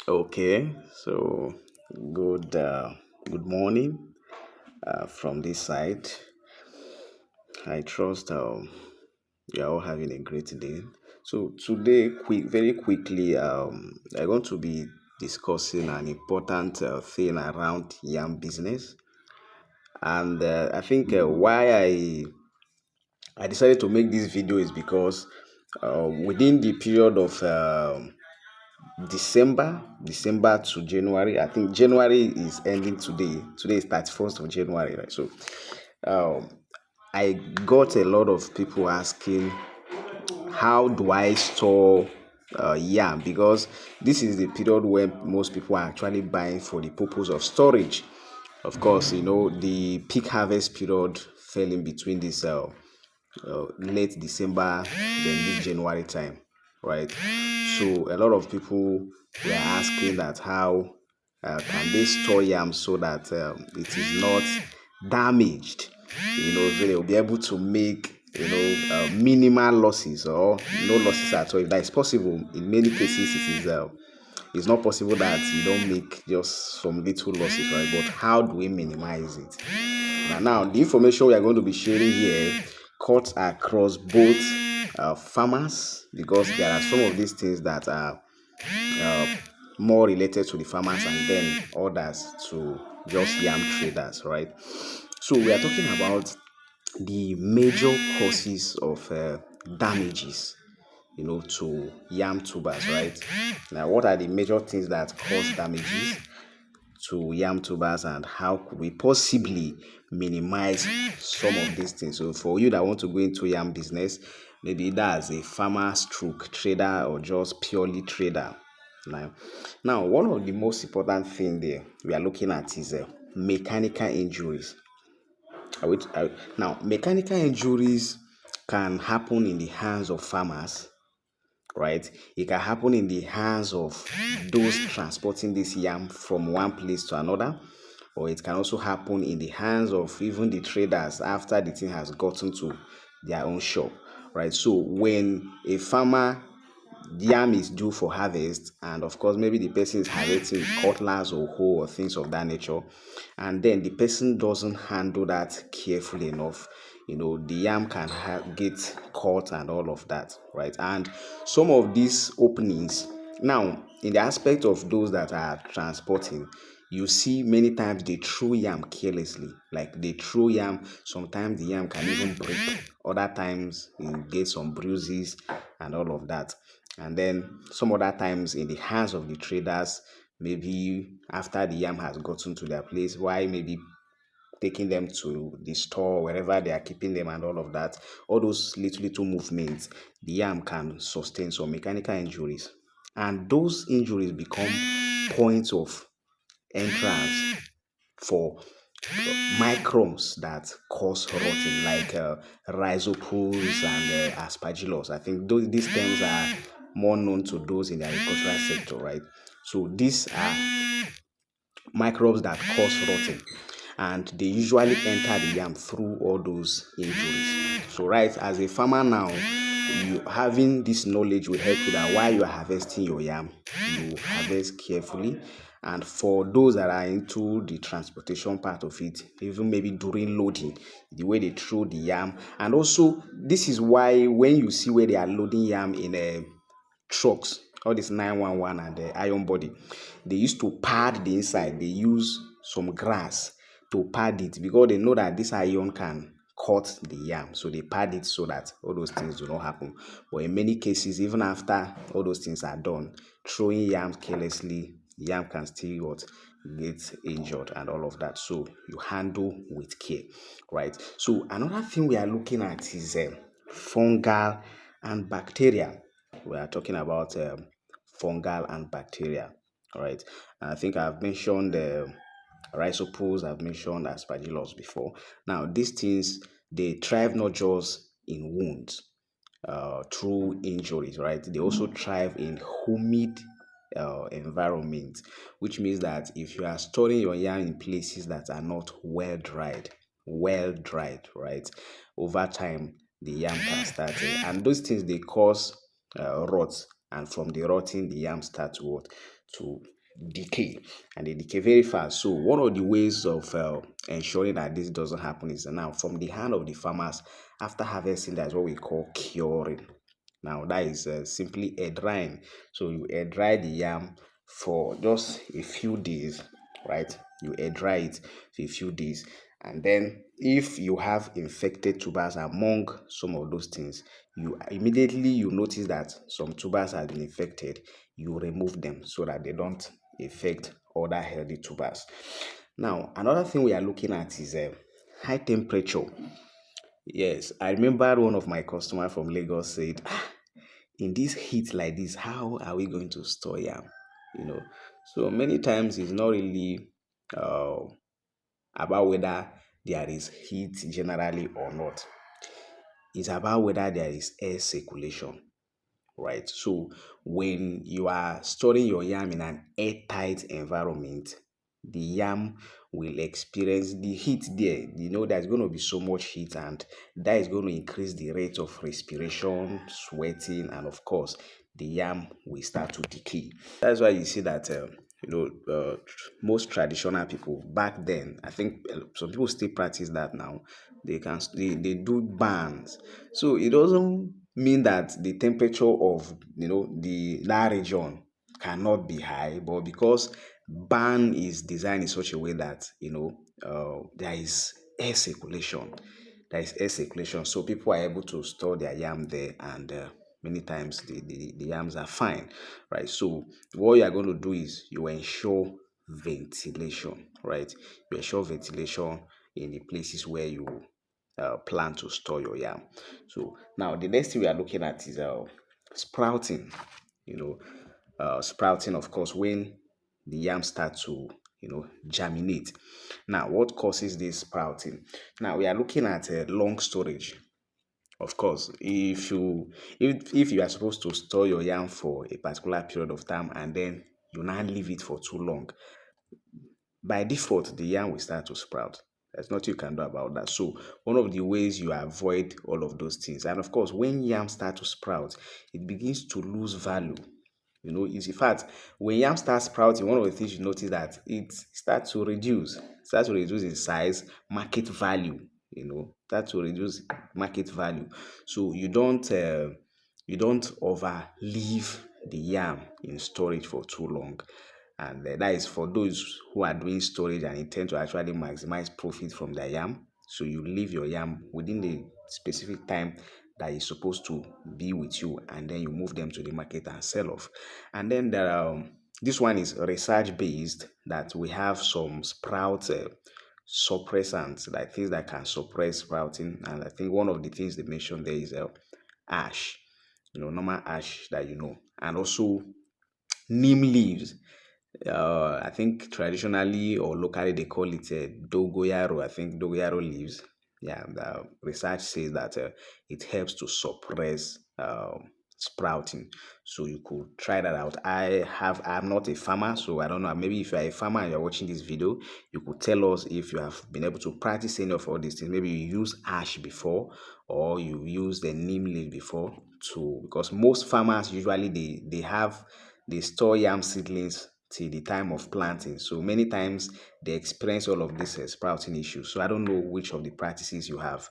Okay, so good good morning from this side. I trust you are all having a great day. So today, very quickly, I'm going to be discussing an important thing around yam business, and I think why I decided to make this video is because within the period of December to January. I think January is ending today. Today is 31st of January, right? So um, I got a lot of people asking, how do I store yam? Because this is the period when most people are actually buying for the purpose of storage. Of course, the peak harvest period fell in between this late December, then this January time, right? So a lot of people were asking that how can they store yam so that it is not damaged, so they'll be able to make minimal losses or no losses at all. If that is possible, in many cases it's not possible that you don't make just some little losses, right? But how do we minimize it? Now, the information we are going to be sharing here cuts across both farmers, because there are some of these things that are uh, more related to the farmers and then others to just yam traders, right? So we are talking about the major causes of damages, to yam tubers, right? Now, what are the major things that cause damages to yam tubers, and how could we possibly minimize some of these things? So for you that want to go into yam business, maybe that's a farmer stroke trader or just purely trader. Now, one of the most important thing there we are looking at is mechanical injuries. Now, mechanical injuries can happen in the hands of farmers, right? It can happen in the hands of those transporting this yam from one place to another, or it can also happen in the hands of even the traders after the thing has gotten to their own shop, right? So when a farmer yam is due for harvest, and of course maybe the person is harvesting with cutlass or hoe or things of that nature, and then the person doesn't handle that carefully enough, the yam can get caught and all of that, right? And some of these openings, now in the aspect of those that are transporting, you see many times they throw yam carelessly. Like they throw yam, sometimes the yam can even break, other times you get some bruises and all of that. And then some other times in the hands of the traders, maybe after the yam has gotten to their place, why maybe taking them to the store, wherever they are keeping them and all of that, all those little movements, the yam can sustain some mechanical injuries. And those injuries become points of entrance for microbes that cause rotting, like rhizopus and aspergillus. I think these terms are more known to those in the agricultural sector, right? So these are microbes that cause rotting, and they usually enter the yam through all those injuries. So right, as a farmer now, you having this knowledge will help you that while you are harvesting your yam, you harvest carefully. And for those that are into the transportation part of it, even maybe during loading, the way they throw the yam. And also, this is why when you see where they are loading yam in a trucks, all this 911 and the iron body, they used to pad the inside. They use some grass to pad it because they know that this iron can cut the yam. So they pad it so that all those things do not happen. But in many cases, even after all those things are done, throwing yams carelessly, yam can still get injured and all of that. So you handle with care, right? So another thing we are looking at is fungal and bacteria. We are talking about fungal and bacteria, all right? And I think I've mentioned rhizopus, I've mentioned aspergillus before. Now, these things, they thrive not just in wounds, through injuries, right? They also thrive in humid environment, which means that if you are storing your yarn in places that are not well dried, right? Over time, the yam can start, and those things they cause rot, and from the rotting, the yam start to what? To decay, and they decay very fast. So one of the ways of ensuring that this doesn't happen is now from the hand of the farmers after harvesting. That's what we call curing. Now that is simply air drying. So you air dry the yam for just a few days, right? You air dry it for a few days, and then if you have infected tubers among some of those things, you immediately you notice that some tubers have been infected, you remove them so that they don't affect other healthy tubers. Now another thing we are looking at is high temperature. Yes, I remember one of my customer from Lagos said, in this heat like this, how are we going to store yam? You know, so many times it's not really uh, about whether there is heat generally or not. It's about whether there is air circulation, right? So when you are storing your yam in an airtight environment, the yam will experience the heat there. You know, there's going to be so much heat, and that is going to increase the rate of respiration, sweating, and of course, the yam will start to decay. That's why you see that. Most traditional people back then, I think some people still practice that now. They do bands, so it doesn't mean that the temperature of the that region cannot be high, but because barn is designed in such a way that there is air circulation, so people are able to store their yam there, and many times the yams are fine, right? So what you are going to do is you ensure ventilation, right? You ensure ventilation in the places where you plan to store your yam. So now the next thing we are looking at is sprouting. You know, sprouting, of course, when the yam start to germinate. Now, what causes this sprouting? Now we are looking at long storage. Of course, if you are supposed to store your yam for a particular period of time and then you now leave it for too long, by default the yam will start to sprout. There's nothing you can do about that. So one of the ways you avoid all of those things, and of course when yam start to sprout, it begins to lose value. Is in fact, when yam starts sprouting, one of the things you notice that it starts to reduce in size, market value. Start to reduce market value. So you don't over leave the yam in storage for too long, and that is for those who are doing storage and intend to actually maximize profit from their yam. So you leave your yam within the specific time that is supposed to be with you, and then you move them to the market and sell off. And then there are this one is research based, that we have some sprout suppressants, like things that can suppress sprouting. And I think one of the things they mentioned there is ash, normal ash that and also neem leaves. I think traditionally or locally they call it dogoyaro. I think dogoyaro leaves. Yeah, the research says that it helps to suppress sprouting. So you could try that out. I'm not a farmer, so I don't know. Maybe if you're a farmer and you're watching this video, you could tell us if you have been able to practice any of all these things. Maybe you use ash before, or you use the neem leaf before, to because most farmers usually they store yam seedlings till the time of planting. So many times they experience all of these sprouting issues. So I don't know which of the practices you have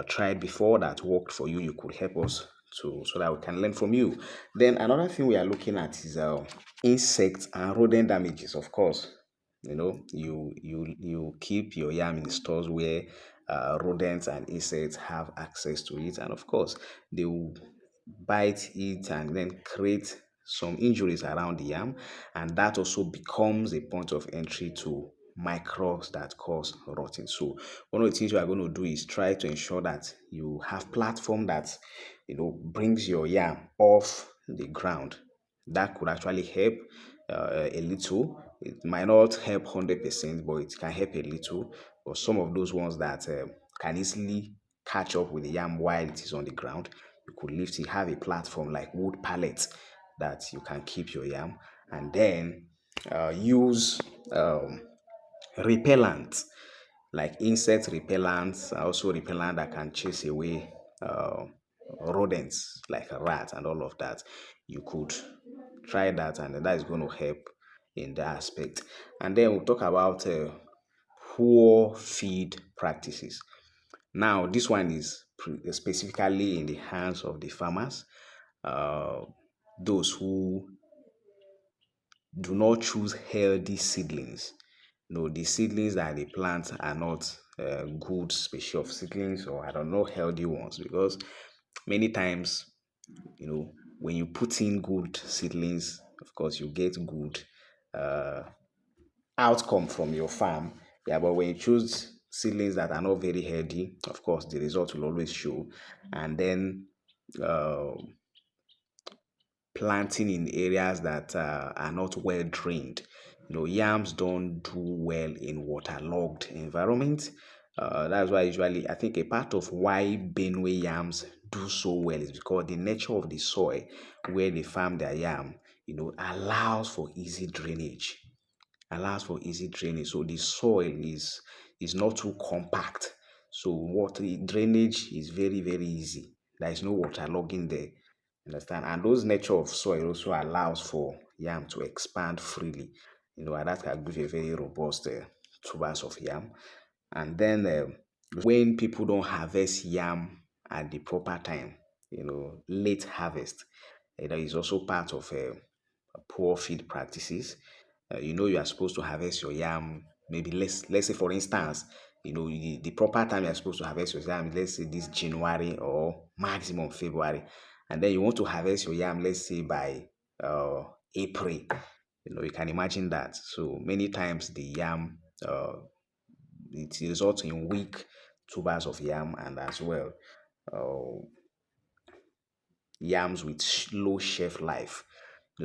tried before that worked for you. You could help us to so that we can learn from you. Then another thing we are looking at is insects and rodent damages. Of course, you keep your yam in stores where rodents and insects have access to it, and of course they will bite it and then create some injuries around the yam, and that also becomes a point of entry to microbes that cause rotting. So one of the things you are going to do is try to ensure that you have platform that brings your yam off the ground. That could actually help a little. It might not help 100%, but it can help a little. But some of those ones that can easily catch up with the yam while it is on the ground, you could lift it, have a platform like wood pallets that you can keep your yam, and then use repellent like insect repellents, also repellent that can chase away rodents like a rat and all of that. You could try that, and that is going to help in that aspect. And then we'll talk about poor feed practices. Now, this one is specifically in the hands of the farmers, uh, those who do not choose healthy seedlings. No, the seedlings that they plant are not good species of seedlings, or I don't know, healthy ones, because many times, when you put in good seedlings, of course, you get good uh, outcome from your farm. Yeah, but when you choose seedlings that are not very healthy, of course, the result will always show. And then uh, planting in areas that are not well drained. Yams don't do well in waterlogged environment. That's why usually I think a part of why Benue yams do so well is because the nature of the soil where they farm their yam, allows for easy drainage. So the soil is not too compact. So water drainage is very, very easy. There is no waterlogging there. Understand? And those nature of soil also allows for yam to expand freely. And that can give a very robust tubers of yam. And then when people don't harvest yam at the proper time, late harvest, is also part of poor feed practices. You are supposed to harvest your yam. Maybe let's say for instance, the proper time you're supposed to harvest your yam, let's say this January or maximum February, and then you want to harvest your yam, let's say by uh, April. You can imagine that. So many times the yam it results in weak tubers of yam, and as well uh, yams with low shelf life.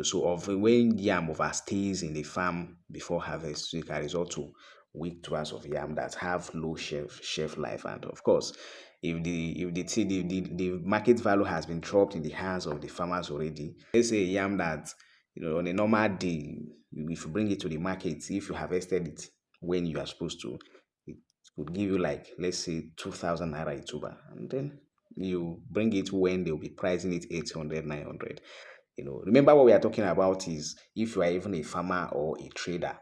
So of when yam overstays in the farm before harvest, so it can result to weak tubers of yam that have low shelf life. And of course, if the market value has been dropped in the hands of the farmers already, let's say a yam that on a normal day, if you bring it to the market, if you harvested it when you are supposed to, it could give you like, let's say, 2,000 naira a tuber, and then you bring it when they'll be pricing it 800, 900. Remember what we are talking about is if you are even a farmer or a trader,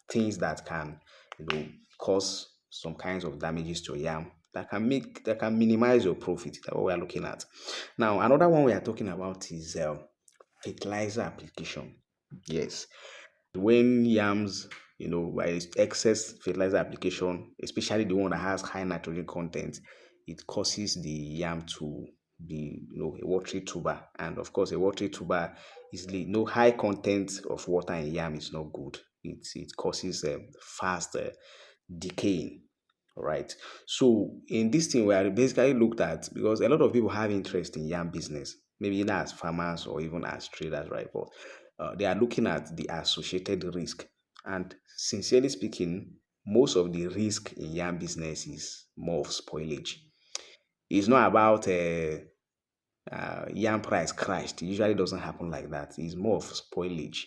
things that can, cause some kinds of damages to yam that can minimize your profit. That's what we are looking at. Now, another one we are talking about is fertilizer application. Yes, when yams, by excess fertilizer application, especially the one that has high nitrogen content, it causes the yam to be, a watery tuber. And of course, a watery tuber is no high content of water in yam is not good. It causes fast decaying. All right. So in this thing, we are basically looked at because a lot of people have interest in yam business, maybe either as farmers or even as traders, right? But they are looking at the associated risk. And sincerely speaking, most of the risk in yam business is more of spoilage. It's not about yam price crashed. It usually doesn't happen like that. It's more of spoilage.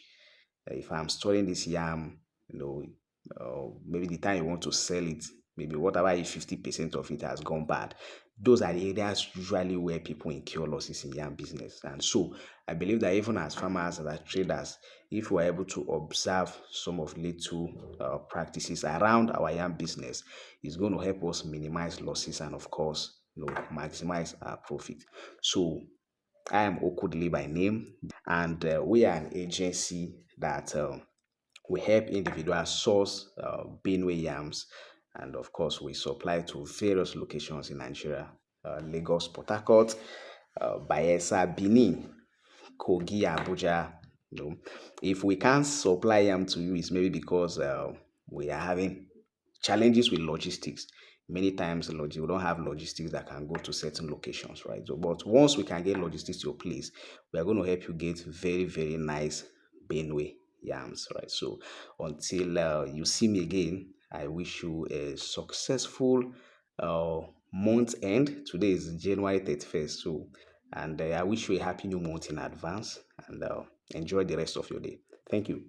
If I'm storing this yam, maybe the time you want to sell it, maybe whatever if 50% of it has gone bad. Those are the areas usually where people incur losses in yam business. And so I believe that even as farmers, as traders, if we're able to observe some of little practices around our yam business, it's going to help us minimize losses and of course, maximize our profit. So I am Okudili by name, and we are an agency that we help individuals source Benue yams, and of course, we supply to various locations in Nigeria: Lagos, Port Harcourt, Bayelsa, Benin, Kogi, Abuja. If we can't supply yam to you, it's maybe because we are having challenges with logistics. Many times, we don't have logistics that can go to certain locations, right? So, but once we can get logistics to your place, we are going to help you get very, very nice Benue yams, right? So, until you see me again, I wish you a successful uh, month end. Today is January 31st, so and I wish you a happy new month in advance and enjoy the rest of your day. Thank you.